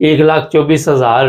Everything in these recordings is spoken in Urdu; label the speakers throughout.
Speaker 1: 1,24,000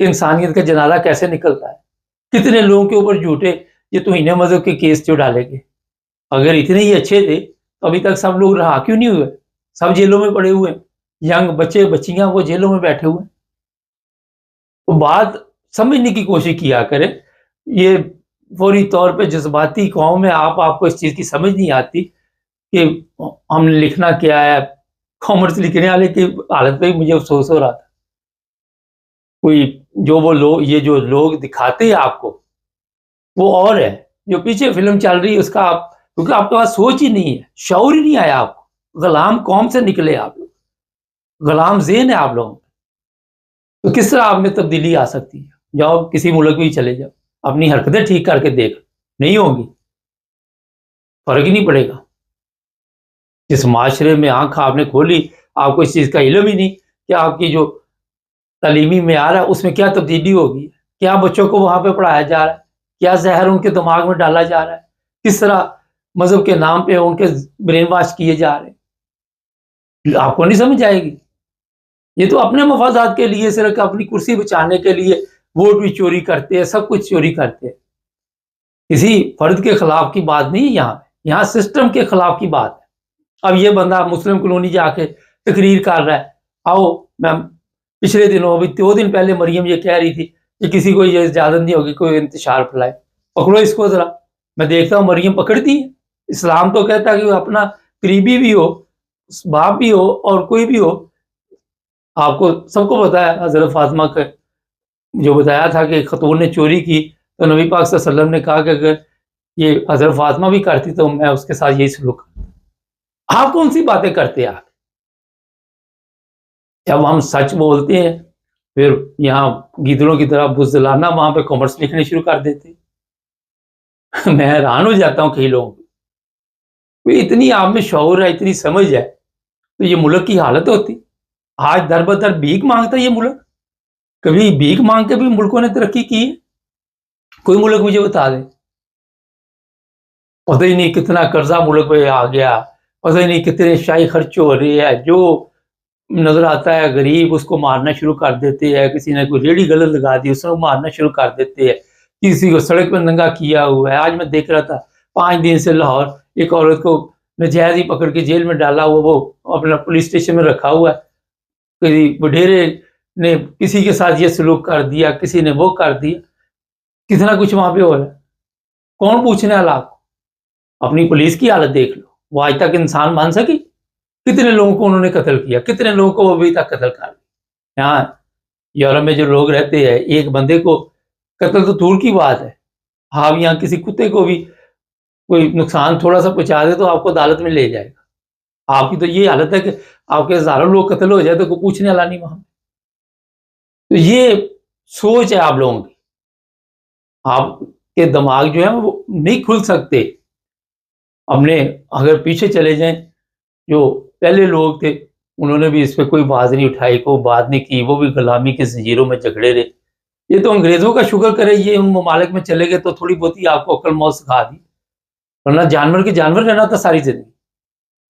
Speaker 1: کہ انسانیت کا جنازہ کیسے نکلتا ہے، کتنے لوگوں کے اوپر جھوٹے یہ توہین مذہب کے کیس جو ڈالے گئے. اگر اتنے ہی اچھے تھے تو ابھی تک سب لوگ رہا کیوں نہیں ہوئے؟ سب جیلوں میں پڑے ہوئے ہیں، ینگ بچے بچیاں وہ جیلوں میں بیٹھے ہوئے ہیں. تو بات سمجھنے کی کوشش کیا کرے. یہ فوری طور پہ جذباتی قوم میں آپ کو اس چیز کی سمجھ نہیں آتی کہ ہم نے لکھنا کیا ہے. کامرس لکھنے والے کی حالت پہ مجھے افسوس ہو رہا تھا. کوئی جو وہ لوگ یہ جو لوگ دکھاتے ہیں آپ کو وہ اور ہے، جو پیچھے فلم چل رہی ہے اس کا آپ، کیونکہ آپ کے پاس سوچ ہی نہیں ہے، شعور ہی نہیں آیا آپ کو. غلام قوم سے نکلے آپ لوگ، غلام ذہن ہے آپ لوگوں کو. تو کس طرح آپ میں تبدیلی آ سکتی ہے؟ جاؤ کسی ملک میں ہی چلے جاؤ، اپنی حرکتیں ٹھیک کر کے دیکھ، نہیں ہوں گی، فرق ہی نہیں پڑے گا. جس معاشرے میں آنکھ آپ نے کھولی، آپ کو اس چیز کا علم ہی نہیں کہ آپ کی جو تعلیمی معیار ہے اس میں کیا تبدیلی ہوگی، کیا بچوں کو وہاں پہ پڑھایا جا رہا ہے، کیا زہر ان کے دماغ میں ڈالا جا رہا ہے، کس طرح مذہب کے نام پہ ان کے برین واش کیے جا رہے ہیں. آپ کو نہیں سمجھ آئے گی. یہ تو اپنے مفادات کے لیے، صرف اپنی کرسی بچانے کے لیے ووٹ بھی چوری کرتے ہیں، سب کچھ چوری کرتے ہیں. کسی فرد کے خلاف کی بات نہیں ہے یہاں سسٹم کے خلاف کی بات ہے. اب یہ بندہ مسلم کالونی جا کے تقریر کر رہا ہے. آؤ، میں پچھلے دنوں ابھی 2 دن پہلے مریم یہ کہہ رہی تھی کہ کسی کو یہ اجازت نہیں ہوگی کوئی انتشار پھیلائے. پکڑو اس کو ذرا. میں دیکھتا ہوں مریم پکڑتی ہے. اسلام تو کہتا ہے کہ اپنا قریبی بھی ہو، باپ بھی ہو اور کوئی بھی ہو. آپ کو سب کو پتا ہے حضرت فاطمہ کا جو بتایا تھا کہ خاتون نے چوری کی تو نبی پاک صلی اللہ علیہ وسلم نے کہا کہ اگر یہ حضرت فاطمہ بھی کرتی تو میں اس کے ساتھ یہی سلوک کرتا. آپ کون سی باتیں کرتے ہیں آپ؟ جب ہم سچ بولتے ہیں پھر یہاں گیدڑوں کی طرح بزدلانہ وہاں پہ کامرس لکھنے شروع کر دیتے. میں حیران ہو جاتا ہوں کئی لوگوں کو. اتنی آپ میں شعور ہے، اتنی سمجھ ہے تو یہ ملک کی حالت ہوتی. آج در بدر بھیک مانگتا ہے یہ ملک. کبھی بھیک مانگ کے بھی ملکوں نے ترقی کی ہے؟ کوئی ملک مجھے بتا دے. پتہ ہی نہیں کتنا قرضہ ملک پہ آ گیا، پتہ ہی نہیں کتنے شاہی خرچ ہو رہے ہیں. جو نظر آتا ہے غریب اس کو مارنا شروع کر دیتے ہیں. کسی نے کوئی ریڑھی غلط لگا دی اس کو مارنا شروع کر دیتے ہیں. کسی کو سڑک پہ ننگا کیا ہوا ہے. آج میں دیکھ رہا تھا 5 دن سے لاہور ایک عورت کو نجائز ہی پکڑ کے جیل میں ڈالا ہوا، وہ اپنا پولیس اسٹیشن میں رکھا ہوا ہے. کسی وڈیرے نے کسی کے ساتھ یہ سلوک کر دیا، کسی نے وہ کر دیا. کتنا کچھ وہاں پہ ہو رہا ہے. کون پوچھنے والا آپ کو؟ اپنی پولیس کی حالت دیکھ لو. وہ آج تک انسان مان سکی؟ کتنے لوگوں کو انہوں نے قتل کیا، کتنے لوگوں کو وہ ابھی تک قتل کر دیا. یہاں یورپ میں جو لوگ رہتے ہیں ایک بندے کو قتل تو دور کی بات ہے، آپ یہاں کسی کتے کو بھی کوئی نقصان تھوڑا سا پہنچا دے تو آپ کو عدالت میں لے جائے گا. آپ کی تو یہ حالت ہے کہ آپ کے ہزاروں لوگ قتل ہو جائے تو کوئی پوچھنے والا نہیں وہاں. تو یہ سوچ ہے آپ لوگوں کی. آپ کے دماغ جو ہے وہ نہیں کھل سکتے. اپنے اگر پیچھے چلے جائیں جو پہلے لوگ تھے انہوں نے بھی اس پہ کوئی باز نہیں اٹھائی، کوئی بات نہیں کی. وہ بھی غلامی کی زنجیروں میں جکڑے رہے. یہ تو انگریزوں کا شکر کرے یہ ان ممالک میں چلے گئے تو تھوڑی بہت ہی آپ کو عقل موت سکھا دی، ورنہ جانور کے جانور رہنا تھا ساری زندگی.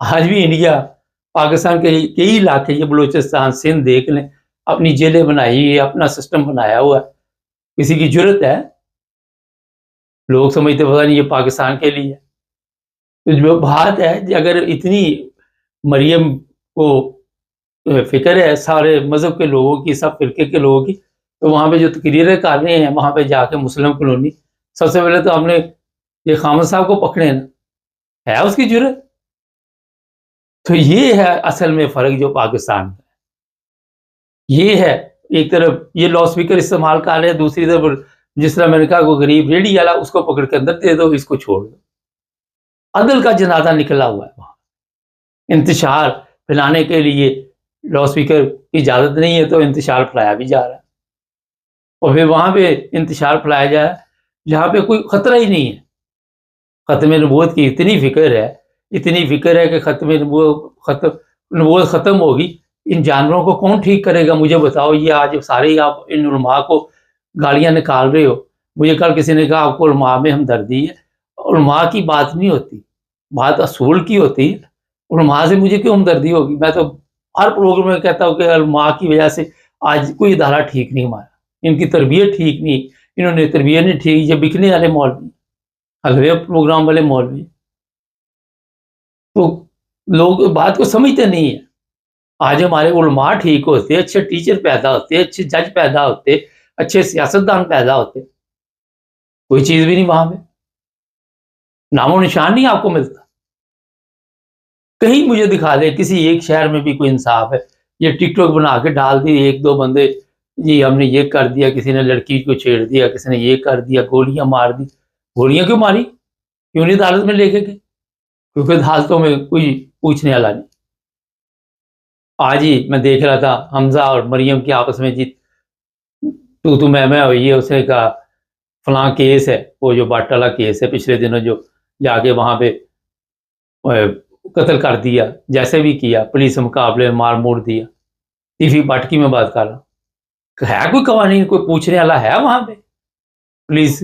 Speaker 1: آج بھی انڈیا پاکستان کے کئی علاقے، یہ بلوچستان سندھ دیکھ لیں، اپنی جیلیں بنائی، اپنا سسٹم بنایا ہوا ہے. کسی کی جرت ہے؟ لوگ سمجھتے پتہ نہیں یہ پاکستان کے لیے. تو جو بات ہے اگر اتنی مریم کو فکر ہے سارے مذہب کے لوگوں کی، سب فرقے کے لوگوں کی، تو وہاں پہ جو تقریریں کر رہے ہیں وہاں پہ جا کے مسلم کالونی، سب سے پہلے تو ہم نے یہ خامد صاحب کو پکڑے نا، ہے اس کی جرت؟ تو یہ ہے اصل میں فرق جو پاکستان کا ہے. یہ ہے ایک طرف یہ لاؤڈ اسپیکر استعمال کر رہے ہیں، دوسری طرف جس طرح میں نے کہا کوئی غریب ریڑھی والا اس کو پکڑ کے اندر دے دو، اس کو چھوڑ دو. عدل کا جنازہ نکلا ہوا ہے وہاں. انتشار پھیلانے کے لیے لاؤڈ اسپیکر کی اجازت نہیں ہے تو انتشار پھیلایا بھی جا رہا ہے. اور پھر وہاں پہ انتشار پھیلایا جا رہا ہے جہاں پہ کوئی خطرہ ہی نہیں ہے. ختم نبوت کی اتنی فکر ہے کہ ختم نبوت ختم ہوگی. ان جانوروں کو کون ٹھیک کرے گا مجھے بتاؤ. یہ آج سارے ہی آپ ان علماء کو گالیاں نکال رہے ہو. مجھے کل کسی نے کہا آپ کو علماء میں ہمدردی ہے. علماء کی بات نہیں ہوتی، بات اصول کی ہوتی ہے. علماء سے مجھے کیوں ہمدردی ہوگی؟ میں تو ہر پروگرام میں کہتا ہوں کہ علماء کی وجہ سے آج کوئی ادارہ ٹھیک نہیں ہمارا. ان کی تربیت ٹھیک نہیں، انہوں نے تربیت نہیں ٹھیک، یہ بکنے والے مولوی، حلوے پروگرام والے مولوی، تو لوگ بات کو سمجھتے نہیں ہیں۔ آج ہمارے علماء ٹھیک ہوتے، اچھے ٹیچر پیدا ہوتے، اچھے جج پیدا ہوتے، اچھے سیاستدان پیدا ہوتے، کوئی چیز بھی نہیں وہاں پہ، نام و نشان نہیں آپ کو ملتا۔ کہیں مجھے دکھا دے کسی ایک شہر میں بھی کوئی انصاف ہے؟ یہ ٹک ٹاک بنا کے ڈال دی ایک دو بندے، جی ہم نے یہ کر دیا، کسی نے لڑکی کو چھیڑ دیا، کسی نے یہ کر دیا، گولیاں مار دی۔ گولیاں کیوں ماری؟ کیوں نہیں عدالت میں لے کے گئے؟ کیونکہ عدالتوں میں کوئی پوچھنے والا نہیں۔ آج ہی میں دیکھ رہا تھا حمزہ اور مریم کی آپس میں جی تو میں ہوئی ہے، اس نے کہا فلاں کیس ہے، وہ جو باٹالہ کیس ہے پچھلے دنوں جو جا کے وہاں پہ قتل کر دیا، جیسے بھی کیا، پولیس مقابلے میں مار موڑ دیا۔ ٹی وی باٹکی میں بات کر رہا ہوں، ہے کوئی قوانین، کوئی پوچھنے والا ہے وہاں پہ؟ پولیس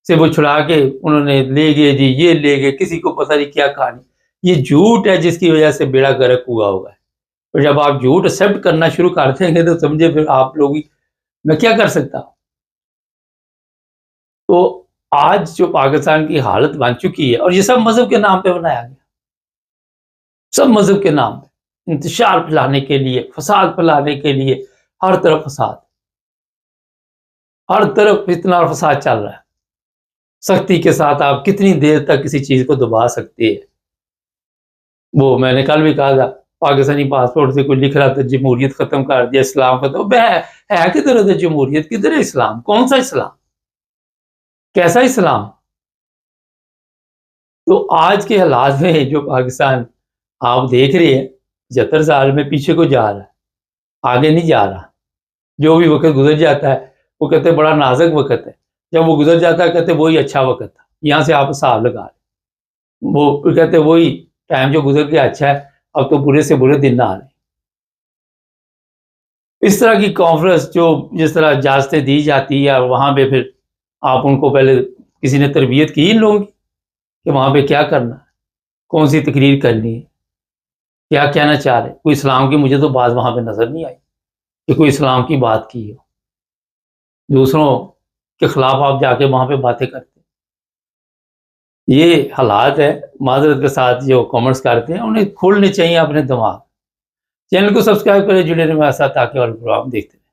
Speaker 1: سے وہ چھڑا کے انہوں نے لے گئے جی، یہ لے گئے، کسی کو پتہ نہیں کیا کہانی۔ یہ جھوٹ ہے جس کی وجہ سے بیڑا گرک ہوا ہوگا۔ اور جب آپ جھوٹ ایکسیپٹ کرنا شروع کر دیں گے تو سمجھے پھر آپ لوگ، میں کیا کر سکتا ہوں؟ تو آج جو پاکستان کی حالت بن چکی ہے، اور یہ سب مذہب کے نام پہ بنایا گیا، سب مذہب کے نام پہ انتشار پھیلانے کے لیے، فساد پھیلانے کے لیے، ہر طرف فساد، ہر طرف فتنہ اور فساد چل رہا ہے۔ سختی کے ساتھ آپ کتنی دیر تک کسی چیز کو دبا سکتے ہیں؟ وہ میں نے کل بھی کہا تھا، پاکستانی پاسپورٹ سے کوئی لکھ رہا تھا جمہوریت ختم کر دیا، اسلام ختم، ہے کدھر ہے جمہوریت، کدھر ہے اسلام؟ کون سا اسلام؟ کیسا اسلام؟ تو آج کے حالات میں جو پاکستان آپ دیکھ رہے ہیں، 75 سال میں پیچھے کو جا رہا ہے، آگے نہیں جا رہا۔ جو بھی وقت گزر جاتا ہے وہ کہتے ہیں بڑا نازک وقت ہے، جب وہ گزر جاتا ہے کہتے ہیں وہی اچھا وقت تھا، یہاں سے آپ حساب لگا رہے، وہ کہتے ہیں وہی ٹائم جو گزر گیا اچھا ہے، اب تو برے سے برے دن آ رہے ہیں۔ اس طرح کی کانفرنس جو جس طرح اجازتیں دی جاتی ہے، اور وہاں پہ پھر آپ ان کو پہلے کسی نے تربیت کی ان لوگوں کی کہ وہاں پہ کیا کرنا ہے، کون سی تقریر کرنی ہے، کیا کہنا چاہ رہے۔ کوئی اسلام کی مجھے تو بات وہاں پہ نظر نہیں آئی کہ کوئی اسلام کی بات کی ہو۔ دوسروں کے خلاف آپ جا کے وہاں پہ باتیں کرتے ہیں۔ یہ حالات ہے، معذرت کے ساتھ جو کامنٹس کرتے ہیں انہیں کھولنے چاہیے اپنے دماغ۔ چینل کو سبسکرائب کریں، جڑے رہیں ہمارے ساتھ تاکہ اور پروگرام دیکھتے ہیں۔